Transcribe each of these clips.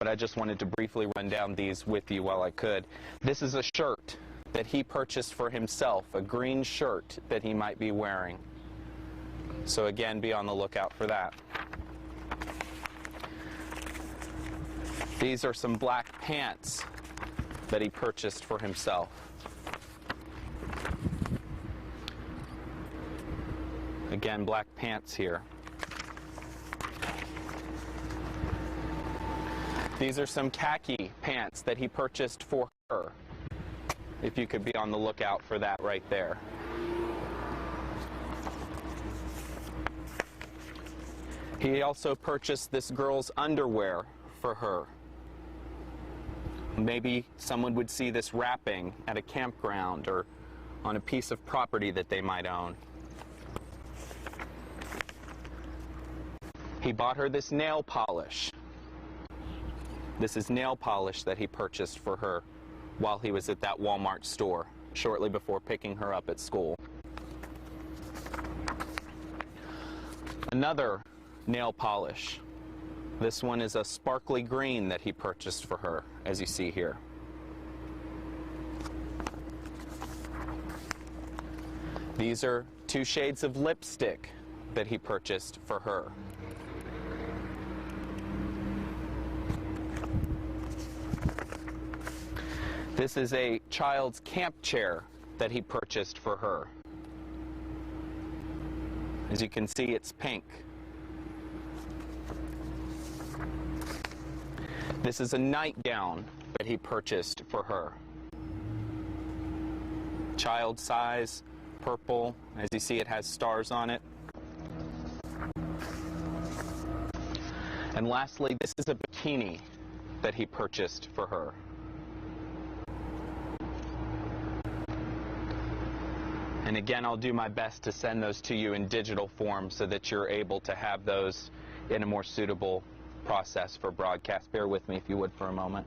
but I just wanted to briefly run down these with you while I could. This is a shirt that he purchased for himself, a green shirt that he might be wearing. So again, be on the lookout for that. These are some black pants that he purchased for himself. Again, black pants here. These are some khaki pants that he purchased for her. If you could be on the lookout for that right there. He also purchased this girl's underwear for her. Maybe someone would see this wrapping at a campground or on a piece of property that they might own. He bought her this nail polish. This is nail polish that he purchased for her while he was at that Walmart store, shortly before picking her up at school. Another nail polish. This one is a sparkly green that he purchased for her, as you see here. These are 2 shades of lipstick that he purchased for her. This is a child's camp chair that he purchased for her. As you can see, it's pink. This is a nightgown that he purchased for her. Child size, purple. As you see, it has stars on it. And lastly, this is a bikini that he purchased for her. And again, I'll do my best to send those to you in digital form so that you're able to have those in a more suitable process for broadcast. Bear with me if you would for a moment.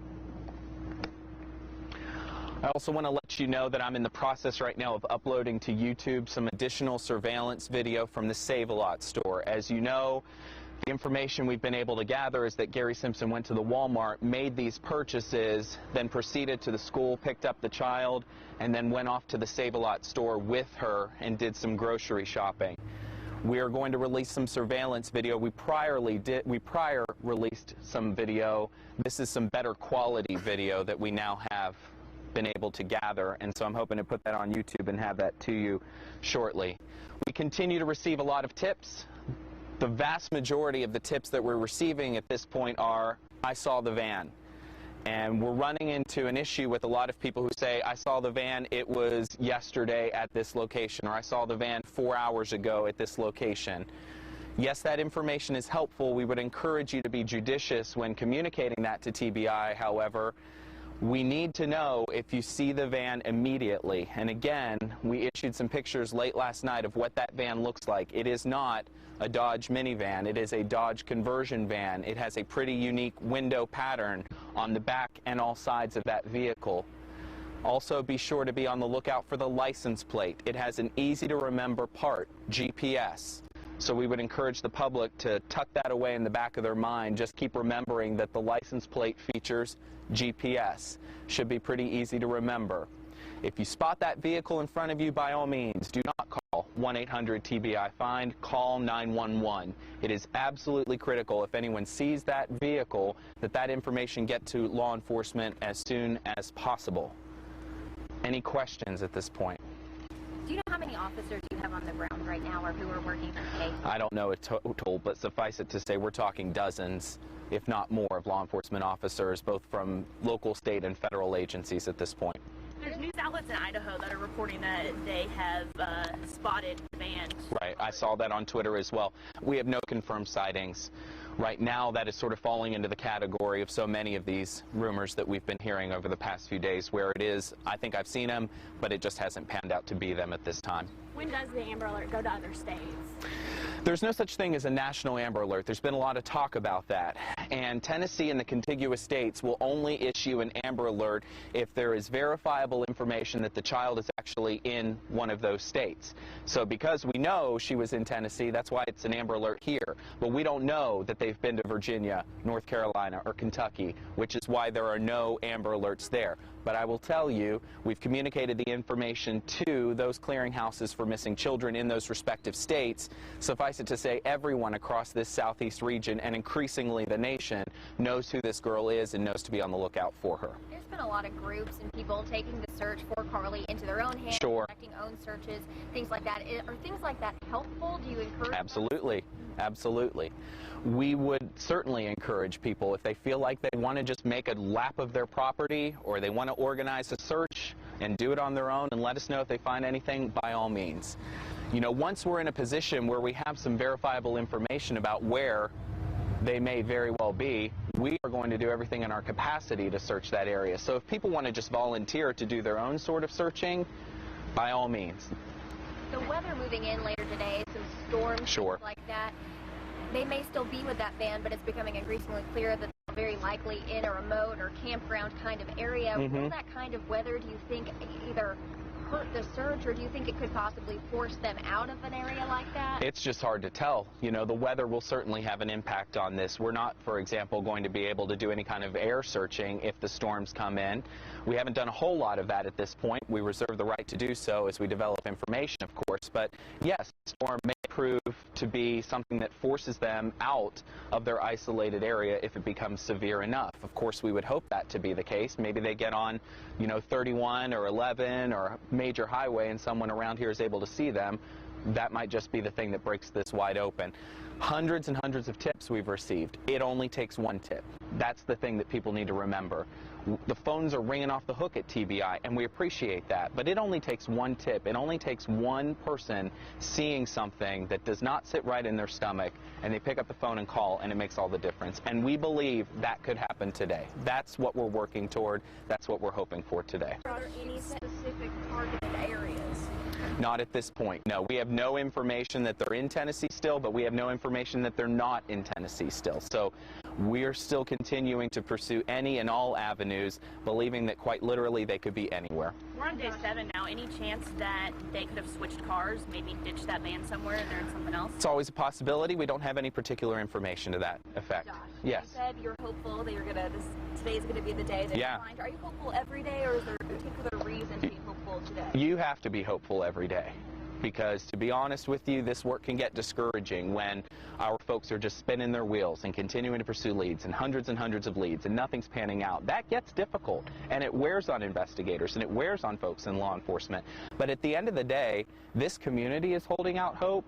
I also want to let you know that I'm in the process right now of uploading to YouTube some additional surveillance video from the Save-A-Lot store. As you know, the information we've been able to gather is that Gary Simpson went to the Walmart, made these purchases, then proceeded to the school, picked up the child, and then went off to the Save-A-Lot store with her and did some grocery shopping. We are going to release some surveillance video. We prior released some video. This is some better quality video that we now have been able to gather, and so I'm hoping to put that on YouTube and have that to you shortly. We continue to receive a lot of tips. The vast majority of the tips that we're receiving at this point are, I saw the van. And we're running into an issue with a lot of people who say, I saw the van, it was yesterday at this location, or I saw the van 4 hours ago at this location. Yes, that information is helpful. We would encourage you to be judicious when communicating that to TBI. However, we need to know if you see the van immediately. And again, we issued some pictures late last night of what that van looks like. It is not a Dodge minivan. It is a Dodge conversion van. It has a pretty unique window pattern on the back and all sides of that vehicle. Also, be sure to be on the lookout for the license plate. It has an easy-to-remember part, GPS. So we would encourage the public to tuck that away in the back of their mind. Just keep remembering that the license plate features GPS. Should be pretty easy to remember. If you spot that vehicle in front of you, by all means, do not call 1-800-TBI-FIND. Call 911. It is absolutely critical, if anyone sees that vehicle, that that information get to law enforcement as soon as possible. Any questions at this point? Do you know how many officers you have on the ground right now, or who are working the case? I don't know a total, but suffice it to say we're talking dozens, if not more, of law enforcement officers, both from local, state, and federal agencies at this point. There's news outlets in Idaho that are reporting that they have spotted the van. Right, I saw that on Twitter as well. We have no confirmed sightings. Right now, that is sort of falling into the category of so many of these rumors that we've been hearing over the past few days, where it is, I think I've seen them, but it just hasn't panned out to be them at this time. When does the Amber Alert go to other states? There's no such thing as a national Amber Alert. There's been a lot of talk about that. And Tennessee and the contiguous states will only issue an Amber Alert if there is verifiable information that the child is actually in one of those states. So because we know she was in Tennessee, that's why it's an Amber Alert here. But we don't know that they've been to Virginia, North Carolina, or Kentucky, which is why there are no Amber Alerts there. But I will tell you, we've communicated the information to those clearinghouses for missing children in those respective states. Suffice it to say, everyone across this southeast region, and increasingly the nation, knows who this girl is and knows to be on the lookout for her. There's been a lot of groups and people taking the search for Carlie into their own hands, Sure. conducting own searches, things like that. Are things like that helpful? Do you encourage Absolutely. Absolutely. We would certainly encourage people, if they feel like they want to just make a lap of their property or they want to organize a search and do it on their own and let us know if they find anything, by all means. You know, once we're in a position where we have some verifiable information about where they may very well be, we are going to do everything in our capacity to search that area. So if people want to just volunteer to do their own sort of searching, by all means. the weather moving in later today, some storms, Sure. things like that? They may still be with that band, but it's becoming increasingly clear that they're very likely in a remote or campground kind of area. Will that kind of weather, do you think, either hurt the search, or do you think it could possibly force them out of an area like that? It's just hard to tell. You know, the weather will certainly have an impact on this. We're not, for example, going to be able to do any kind of air searching if the storms come in. We haven't done a whole lot of that at this point. We reserve the right to do so as we develop information, of course. But yes, the storm may prove to be something that forces them out of their isolated area if it becomes severe enough. Of course, we would hope that to be the case. Maybe they get on, you know, 31 or 11 or a major highway and someone around here is able to see them. That might just be the thing that breaks this wide open. Hundreds and hundreds of tips we've received. It only takes one tip. That's the thing that people need to remember. The phones are ringing off the hook at TBI, and we appreciate that. But it only takes one tip. It only takes one person seeing something that does not sit right in their stomach, and they pick up the phone and call, and it makes all the difference. And we believe that could happen today. That's what we're working toward. That's what we're hoping for today. Are there any specific targeted areas? Not at this point, no. We have no information that they're in Tennessee still, but we have no information that they're not in Tennessee still. So we're still continuing to pursue any and all avenues, believing that quite literally they could be anywhere. We're on day 7 now. Any chance that they could have switched cars, maybe ditched that van somewhere and they're in something else? It's always a possibility. We don't have any particular information to that effect. Josh, Yes. you said you're hopeful that you're gonna, today's gonna be the day that Yeah. you find. Are you hopeful every day, or is there a particular reason to be hopeful today? You have to be hopeful every day, because to be honest with you, this work can get discouraging when our folks are just spinning their wheels and continuing to pursue leads and hundreds of leads and nothing's panning out. That gets difficult, and it wears on investigators and it wears on folks in law enforcement. But at the end of the day, this community is holding out hope.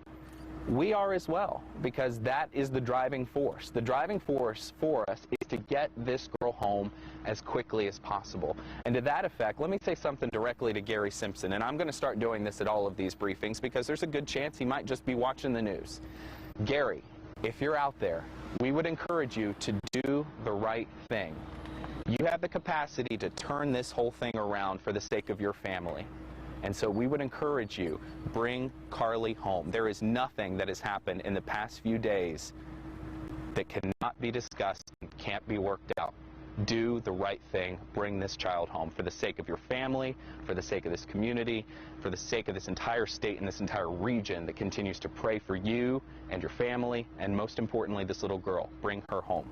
We are as well, because that is the driving force. The driving force for us is to get this girl home as quickly as possible. And to that effect, let me say something directly to Gary Simpson, and I'm going to start doing this at all of these briefings because there's a good chance he might just be watching the news. Gary, if you're out there, we would encourage you to do the right thing. You have the capacity to turn this whole thing around for the sake of your family. And so we would encourage you, bring Carlie home. There is nothing that has happened in the past few days that cannot be discussed and can't be worked out. Do the right thing. Bring this child home for the sake of your family, for the sake of this community, for the sake of this entire state and this entire region that continues to pray for you and your family, and most importantly, this little girl. Bring her home.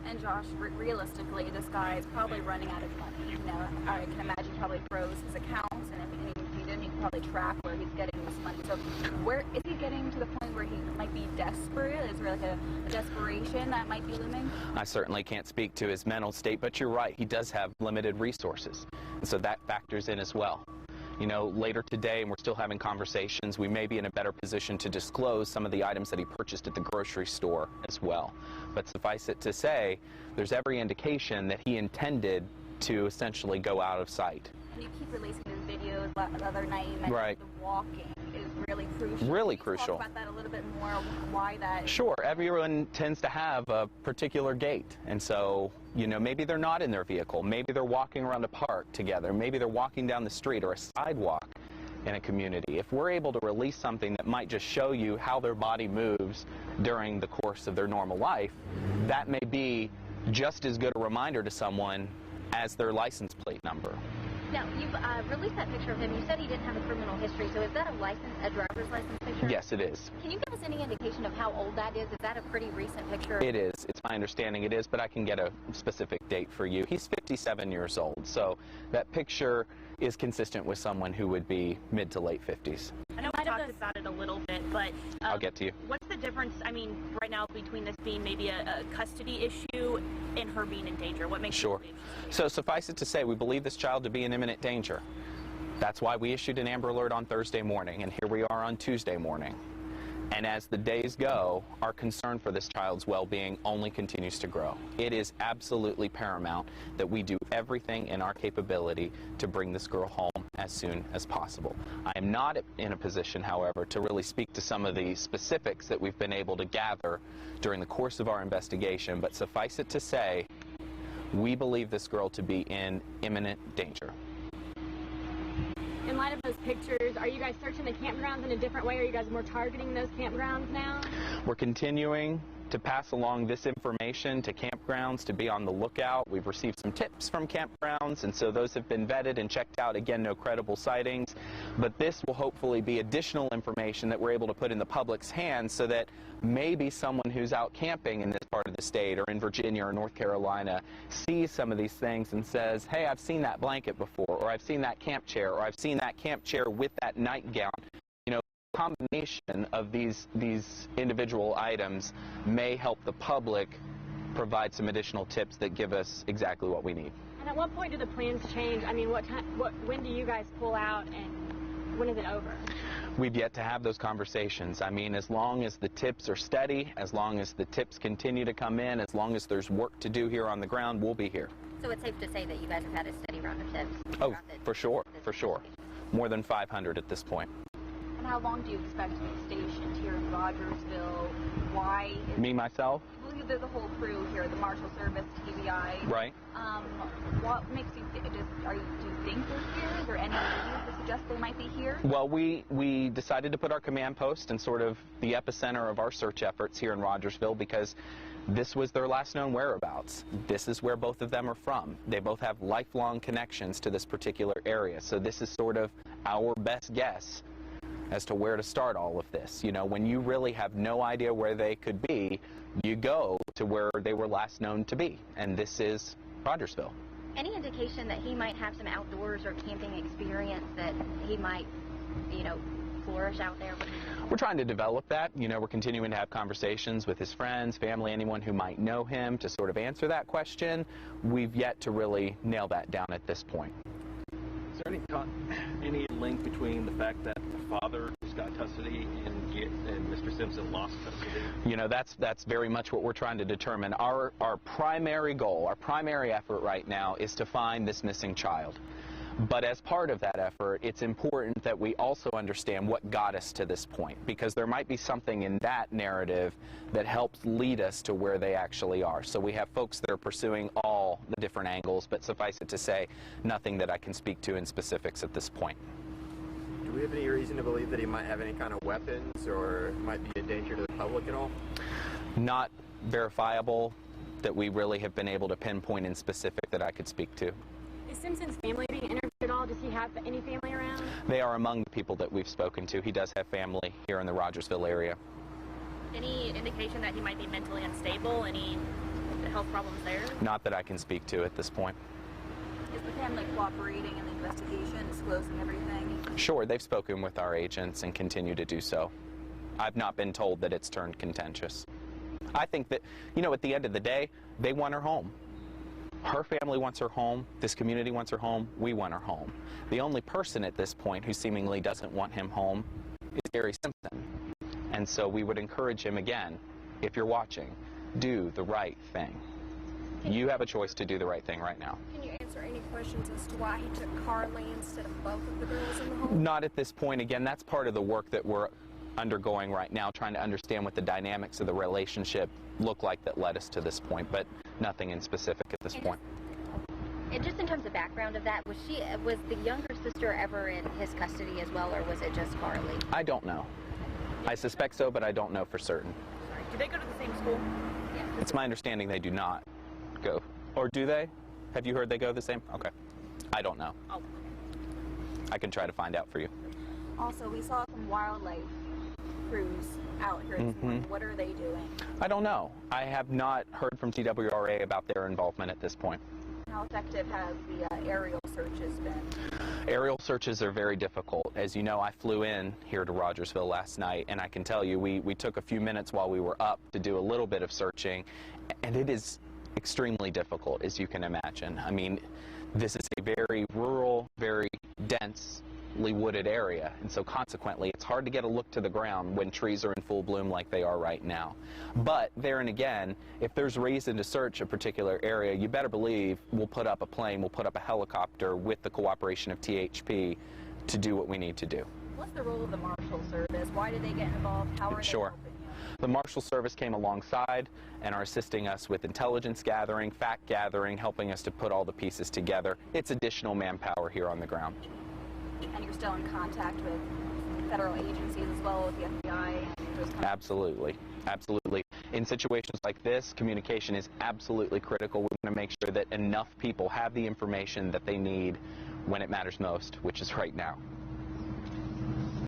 And Josh, realistically, this guy is probably running out of money. You know, I can imagine he probably froze his accounts, and if he didn't, he could probably track where he's getting this money. So where is he getting to the point where he might be desperate? Is there like a desperation that might be looming? I certainly can't speak to his mental state, but you're right. He does have limited resources, and so that factors in as well. You know, later today, and we're still having conversations, we may be in a better position to disclose some of the items that he purchased at the grocery store as well. But suffice it to say, there's every indication that he intended to essentially go out of sight. And you keep releasing these videos. The other night you mentioned Right. the walking is really crucial. Really Can you crucial. talk about that a little bit more, why that? Sure, everyone tends to have a particular gait, and so, you know, maybe they're not in their vehicle, maybe they're walking around a park together, maybe they're walking down the street or a sidewalk. in a community. If we're able to release something that might just show you how their body moves during the course of their normal life, that may be just as good a reminder to someone as their license plate number. Now, you've released that picture of him. You said he didn't have a criminal history, so is that a driver's license picture? Yes, it is. Can you give us any indication of how old that is? Is that a pretty recent picture? It is. It's my understanding it is, but I can get a specific date for you. He's 57 years old, so that picture is consistent with someone who would be mid to late 50s. I know we talked about it a little bit, but I'll get to you. What's the difference, I mean, right now between this being maybe a custody issue and her being in danger? What makes Sure. So suffice it to say, we believe this child to be in imminent danger. That's why we issued an Amber Alert on Thursday morning, and here we are on Tuesday morning. And as the days go, our concern for this child's well-being only continues to grow. It is absolutely paramount that we do everything in our capability to bring this girl home as soon as possible. I am not in a position, however, to really speak to some of the specifics that we've been able to gather during the course of our investigation, but suffice it to say, we believe this girl to be in imminent danger. In light of those pictures, are you guys searching the campgrounds in a different way? Are you guys more targeting those campgrounds now? We're continuing to pass along this information to campgrounds to be on the lookout. We've received some tips from campgrounds, and so those have been vetted and checked out. Again, no credible sightings. But this will hopefully be additional information that we're able to put in the public's hands so that maybe someone who's out camping in this part of the state or in Virginia or North Carolina sees some of these things and says, hey, I've seen that blanket before, or I've seen that camp chair, or I've seen that camp chair with that nightgown. You know, a combination of these individual items may help the public provide some additional tips that give us exactly what we need. And at what point do the plans change? I mean, when do you guys pull out, and when is it over? We've yet to have those conversations. I mean, as long as the tips are steady, as long as the tips continue to come in, as long as there's work to do here on the ground, we'll be here. So it's safe to say that you guys have had a steady round of tips? Oh, for sure, for sure. More than 500 at this point. And how long do you expect to be stationed here in Rogersville? Why? Me, myself? Well, there's a whole crew here, the Marshal Service, TBI. Right. What makes you think, do you think they're here? Is there any news that suggest they might be here? Well, we decided to put our command post in sort of the epicenter of our search efforts here in Rogersville because this was their last known whereabouts. This is where both of them are from. They both have lifelong connections to this particular area. So this is sort of our best guess as to where to start all of this. You know, when you really have no idea where they could be, you go to where they were last known to be, and this is Rogersville. Any indication that he might have some outdoors or camping experience that he might, you know, flourish out there? We're trying to develop that. You know, we're continuing to have conversations with his friends, family, anyone who might know him to sort of answer that question. We've yet to really nail that down at this point. Is there any link between the fact that the father just got custody and Mr. Simpson lost custody? You know, that's very much what we're trying to determine. Our primary goal, our primary effort right now is to find this missing child. But as part of that effort, it's important that we also understand what got us to this point, because there might be something in that narrative that helps lead us to where they actually are. So we have folks that are pursuing all the different angles, but suffice it to say, nothing that I can speak to in specifics at this point. Do we have any reason to believe that he might have any kind of weapons or might be a danger to the public at all? Not verifiable that we really have been able to pinpoint in specific that I could speak to. Is Simpson's family being interviewed at all? Does he have any family around? They are among the people that we've spoken to. He does have family here in the Rogersville area. Any indication that he might be mentally unstable? Any health problems there? Not that I can speak to at this point. Is the family cooperating in the investigation, disclosing everything? Sure, they've spoken with our agents and continue to do so. I've not been told that it's turned contentious. I think that, you know, at the end of the day, they want her home. Her family wants her home, this community wants her home, we want her home. The only person at this point who seemingly doesn't want him home is Gary Simpson. And so we would encourage him again, if you're watching, do the right thing. You have a choice to do the right thing right now. Can you answer any questions as to why he took Carlie instead of both of the girls in the home? Not at this point. Again, that's part of the work that we're undergoing right now, trying to understand what the dynamics of the relationship look like that led us to this point, but nothing in specific at this point. And just in terms of background of that, was the younger sister ever in his custody as well, or was it just Carlie? I don't know. I suspect so, but I don't know for certain. Do they go to the same school? Yeah. It's my understanding they do not go. Or do they? Have you heard they go the same? Okay. I don't know. Oh. I can try to find out for you. Also, we saw some wildlife crews out here this morning. What are they doing? I don't know. I have not heard from TWRA about their involvement at this point. How effective have the aerial searches been? Aerial searches are very difficult. As you know, I flew in here to Rogersville last night, and I can tell you we took a few minutes while we were up to do a little bit of searching, and it is extremely difficult, as you can imagine. I mean, this is a very rural, very densely wooded area, and so consequently it's hard to get a look to the ground when trees are in full bloom like they are right now. But there and again, if there's reason to search a particular area, you better believe we'll put up a plane, we'll put up a helicopter with the cooperation of THP to do what we need to do. What's the role of the Marshal Service? Why did they get involved? How are they Sure. helping you? The Marshal Service came alongside and are assisting us with intelligence gathering, fact gathering, helping us to put all the pieces together. It's additional manpower here on the ground. And you're still in contact with federal agencies as well, with the FBI and those kinds of... Absolutely. Absolutely. In situations like this, communication is absolutely critical. We want to make sure that enough people have the information that they need when it matters most, which is right now.